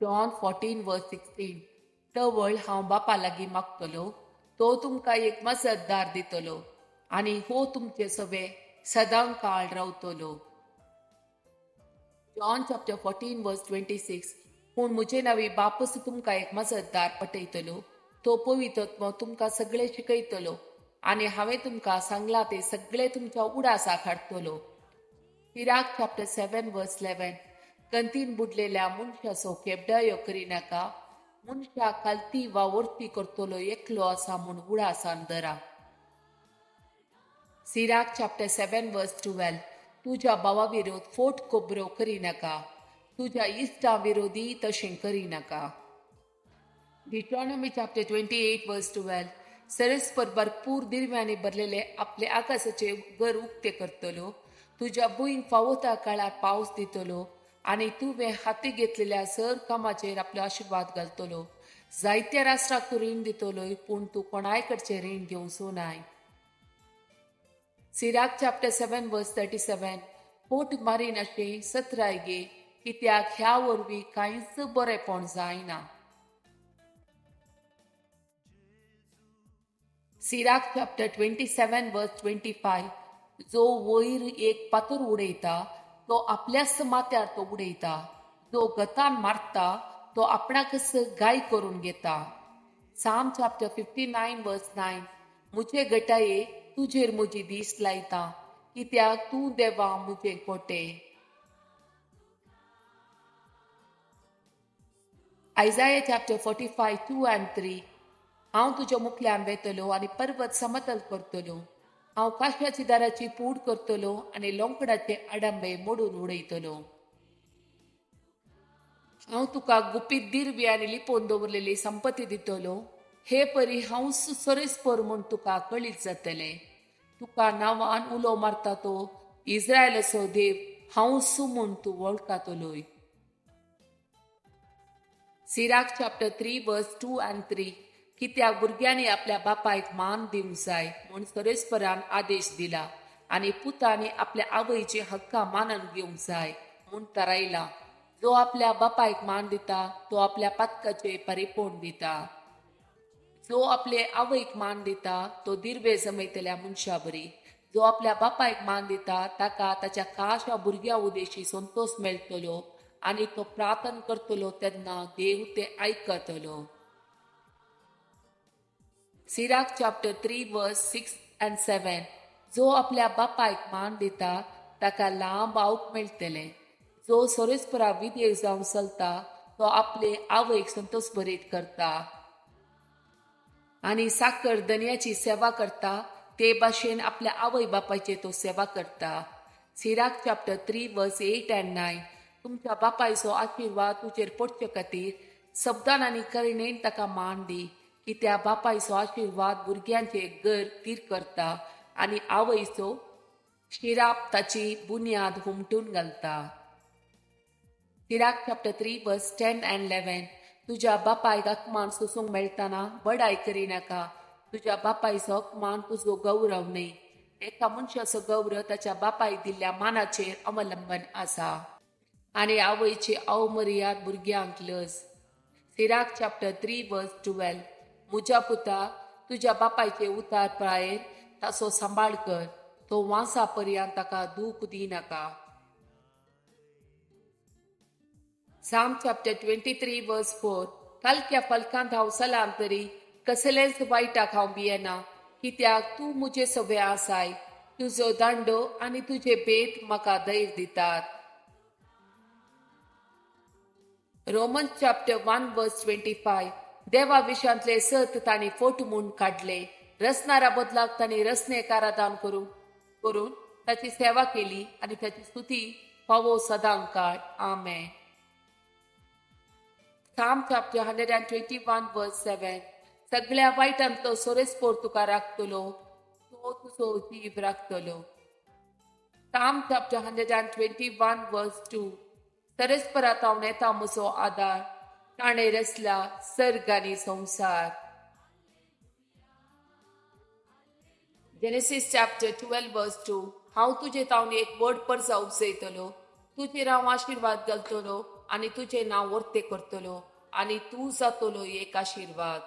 John 14:16 टवळ हांव बापा लागीं मागतलो, तो तुमकां एक मजतदार दितलो आनी हो तुमचे सवे सदां काळ रावतलो. John chapter 14:26 पूण म्हजे नांवी बापूस तुमकां एक मजतदार पटयतलो, तो पवित्र तुमकां सगळे शिकयतलो आनी हांवें तुमकां सांगलां ते सगळे तुमच्या उडासा हाडटलो. Sirach chapter 7:11 कंतीन बुडलेल्या मनशाचो केबडायो करिनाका, मनशा कालती वा वर्ती करतलो एकलो आसा म्हूण उडासान धरा. Sirach chapter 7:12 तुझ्या भावा विरोध फोट कोबरो करिनाका, तुझ्या इश्टा विरोधी तशें करिनाका. Deuteronomy chapter 28:12 सरस्पर भरपूर दिव्याने भरलेले आपले आकाशाचे घर उक्ते करतलो, तुझ्या भुंयक फावो त्या काळार पावस दितलो आनी तुवें हाती घेतलेल्या सर कामाचेर आपलो आशिर्वाद घालतलो. जायत्या राष्ट्राक तूं रीण दितलो, पूण तूं कोणाय कडचें रीण घेवचो नाय. Sirach chapter 7:37 पोट मारीन अशें सतराय गे, कित्याक ह्या वरवीं कांयच बरेपण जायना. Sirach chapter 27:25 जो वयर एक पातर उडयता, तो आपल्याच माथ्यार तो उडयता, जो गतान मारता तो आपणाकच गाय करून घेता. Psalm chapter 59:9 मुझे गटाये तुझेर म्हजी दीस लायता, कित्याक तूं देवा मुझे कोटे. Isaiah chapter 45:2-3 हांव तुज्या मुखल्यान वेतलो आनी पर्वत समतल करतलो. हांव काश्याची दाराची पूड करतलो आनी लोंकडाचे आडंबे मोडून उडयतलो. हांव तुका गुपीत दिरवी आनी लिपोवन दवरलेली संपत्ती दितलो. हे परी हांव सरस्पर म्हूण तुका कळीत जातले. तुका नांवान उलो मारता तो इस्रायलाचो देव हांवच म्हूण तूं वळखतलोय. Sirach chapter 3:2-3 कित्याक भुरग्यांनी आपल्या बापायक मान दिवंक जाय म्हूण सरस्परान आदेश दिला आनी पुतांनी आपल्या आवयची हक्कां मानून घेवंक जाय म्हूण थारायला. जो आपल्या बापायक मान दिता तो आपल्या पातकाचे परिपूर्ण दिता. जो आपले आवयक मान दिता तो दिर्वे जमयतल्या मनशा बरी. जो आपल्या बापायक मान दिता ताका ताच्या काशा भुरग्या उदेशी संतोष मेळटलो आनी तो प्रार्थना करतलो तेन्ना देव ते आयकतलो. Sirach chapter 3:6-7 जो आपल्या बापायक मान दिता ताका लांब आऊक मेळटले. जो सरस्परा विधेय जावन चलता तो आपले आवयक संतोष भरीत करता आनी साकर दनयाची सेवा करता ते भाशेन आपल्या आवय बापायचे तो सेवा करता. Sirach chapter 3:8-9 तुमच्या बापायचो आशिर्वाद तुजेर पडचे खातीर शब्दान आनी करणेन ताका मान दी, कित्याक बापायचो आशिर्वाद भुरग्यांचे घर तीर करता आनी आवयचो शिराप ताची बुन्याद हुमटून घालता. Sirach chapter 3:10-11 तुझ्या बापायक अकमान सोसूंक मेळटाना बडाय करिनाका, तुझ्या बापायचो अकमान तुजो गौरव न्हय. एका मनशाचो गौरव ताच्या बापायक दिल्ल्या मानाचेर अवलंबन आसा आनी आवयची अवमर्याद भुरग्यांक लज. Sirach chapter 3:12 म्हज्या पुता तुज्या बापायचे उतार पाळेर ताचो सांबाळ कर, तो वांसा पर्यंत ताका दूख दिनाका. Psalm chapter 23:4 कालक्या फलकांत हांव सलाम तरी कसलेच वायटाक हांव भियेना, कित्याक तूं म्हजे सवे आसाय. तुजो दांडो आनी तुजे भेट म्हाका धैर्य दितात. Romans chapter 1:25 देवा विशांतले सत तांणी फोट म्हूण काडले. रचणारा बदलाक तांणी रचनेकारा दान करून ताची सेवा केली आनी ताची स्तुती फावो सदां काळ. आमेन. Psalm chapter 121:7 सगळ्या वायटान तो सोरेस्पोर तुका राखतलो, तो तुजो जीव राखतलो. Psalm chapter 121:2 सरस्परात हांव येता म्हजो आदार, ताणें रचला सर्ग आनी संवसार. Genesis chapter 12:2 हांव तुजे तावन एक व्हड परसा उपसयतलो, तुजेर हांव आशिर्वाद घालतलो आणि तुझे नाव वर्ते करतलो आणि तू जातलो एक आशीर्वाद.